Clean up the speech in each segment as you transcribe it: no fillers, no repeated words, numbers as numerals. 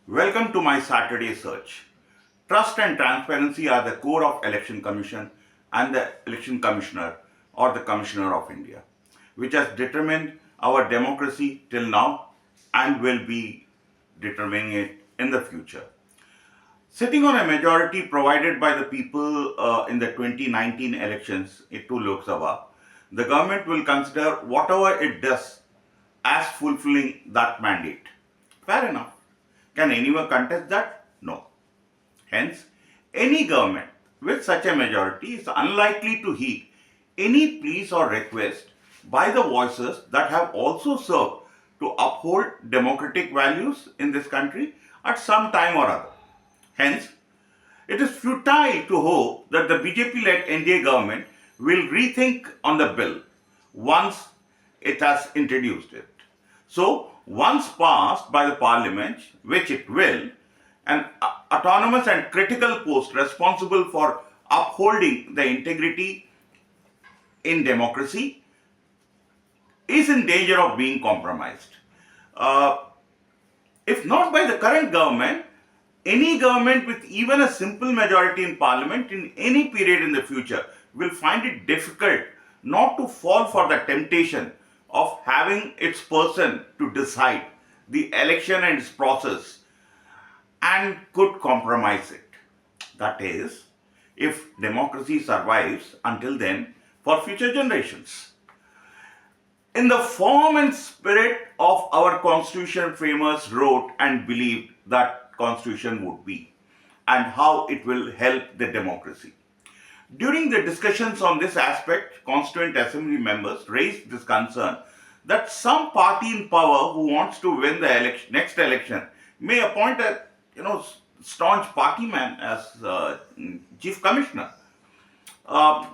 Welcome to my Saturday search. Trust and transparency are the core of Election Commission and the Election Commissioner or the Commissioner of India, which has determined our democracy till now and will be determining it in the future. Sitting on a majority provided by the people in the 2019 elections to Lok Sabha, the government will consider whatever it does as fulfilling that mandate. Fair enough. Can anyone contest that? No. Hence, any government with such a majority is unlikely to heed any pleas or request by the voices that have also served to uphold democratic values in this country at some time or other. Hence, it is futile to hope that the BJP led NDA government will rethink on the bill once it has introduced it. So, once passed by the parliament, which it will, an autonomous and critical post responsible for upholding the integrity in democracy is in danger of being compromised. Uh, if not by the current government, any government with even a simple majority in parliament in any period in the future will find it difficult not to fall for the temptation of having its person to decide the election and its process and could compromise it. That is, if democracy survives until then for future generations. In the form and spirit of our constitution, framers wrote and believed that constitution would be and how it will help the democracy. During the discussions on this aspect, Constituent Assembly members raised this concern that some party in power who wants to win the next election may appoint a staunch party man as chief commissioner. Uh,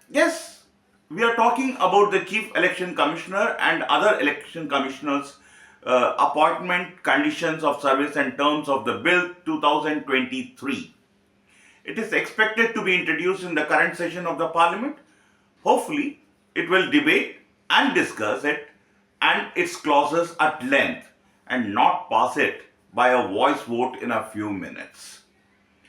yes, we are talking about the chief election commissioner and other election commissioners' appointment conditions of service and terms of the bill 2023. It is expected to be introduced in the current session of the parliament. Hopefully, it will debate and discuss it and its clauses at length and not pass it by a voice vote in a few minutes.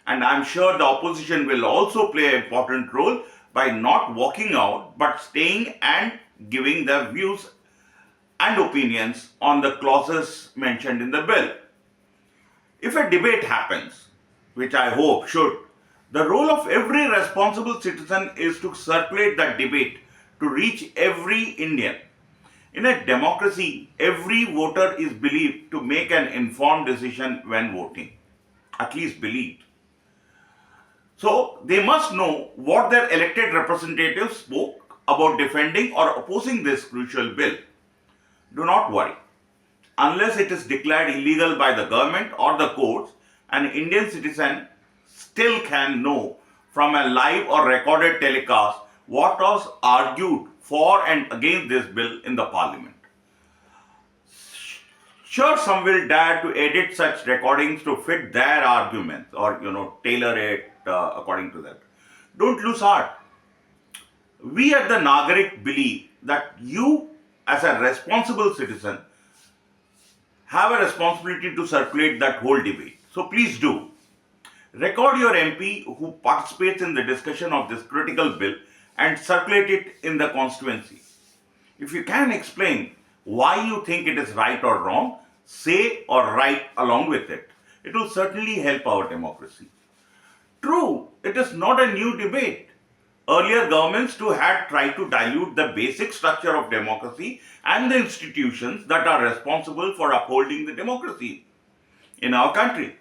And I'm sure the opposition will also play an important role by not walking out but staying and giving their views and opinions on the clauses mentioned in the bill. If a debate happens, which I hope should, the role of every responsible citizen is to circulate that debate to reach every Indian. In a democracy, every voter is believed to make an informed decision when voting, at least believed. So they must know what their elected representatives spoke about defending or opposing this crucial bill. Do not worry. Unless it is declared illegal by the government or the courts, an Indian citizen still can know from a live or recorded telecast what was argued for and against this bill in the parliament. Sure, some will dare to edit such recordings to fit their arguments or tailor it according to that. Don't lose heart. We at the Naagrik believe that you, as a responsible citizen, have a responsibility to circulate that whole debate. So please do. Record your MP who participates in the discussion of this critical bill and circulate it in the constituency. If you can explain why you think it is right or wrong, say or write along with it. It will certainly help our democracy. True, it is not a new debate. Earlier governments too had tried to dilute the basic structure of democracy and the institutions that are responsible for upholding the democracy in our country.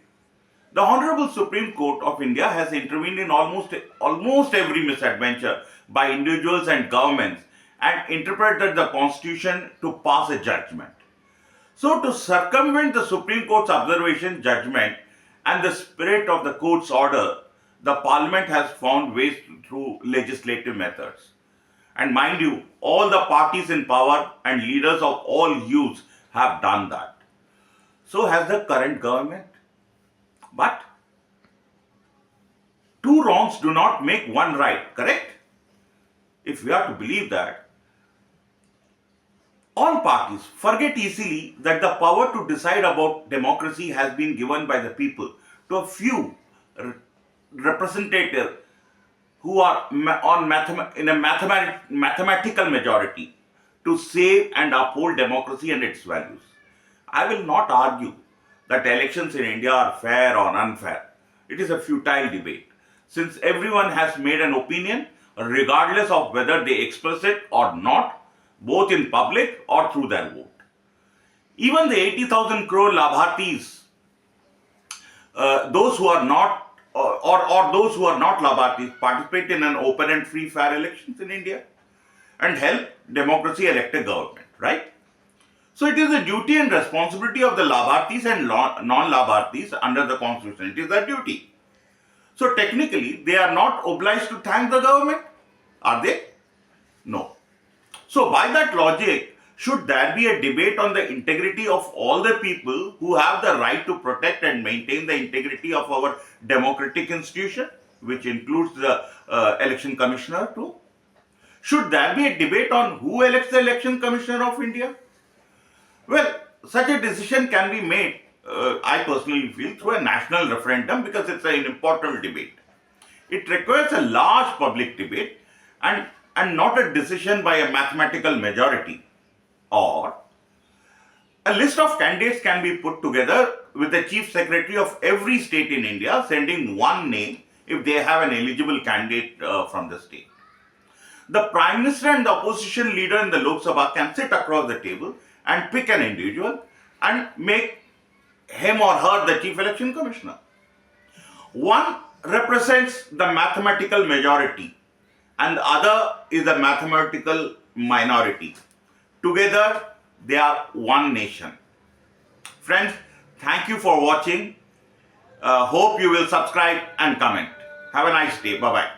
The Honorable Supreme Court of India has intervened in almost every misadventure by individuals and governments and interpreted the Constitution to pass a judgment. So, to circumvent the Supreme Court's observation, judgment, and the spirit of the court's order, the Parliament has found ways through legislative methods. And mind you, all the parties in power and leaders of all hues have done that. So has the current government. But two wrongs do not make one right, correct? If we are to believe that, All parties forget easily that the power to decide about democracy has been given by the people to a few representatives who are in a mathematical majority to save and uphold democracy and its values. I will not argue that elections in India are fair or unfair. It is a futile debate, since everyone has made an opinion regardless of whether they express it or not, both in public or through their vote. Even the 80,000 crore Labhartis, those who are not or those who are not Labhartis, participate in an open and free fair elections in India and help democracy elect a government, right? So it is the duty and responsibility of the Labhartis and non-Labhartis under the constitution. It is their duty. So technically, they are not obliged to thank the government, are they? No. So by that logic, should there be a debate on the integrity of all the people who have the right to protect and maintain the integrity of our democratic institution, which includes the election commissioner too? Should there be a debate on who elects the election commissioner of India? Well, such a decision can be made, I personally feel, through a national referendum because it's an important debate. It requires a large public debate and not a decision by a mathematical majority. Or a list of candidates can be put together with the chief secretary of every state in India sending one name if they have an eligible candidate from the state. The Prime Minister and the opposition leader in the Lok Sabha can sit across the table and pick an individual and make him or her the chief election commissioner. One represents the mathematical majority and the other is the mathematical minority. Together, they are one nation. Friends, thank you for watching. Hope you will subscribe and comment. Have a nice day. Bye-bye.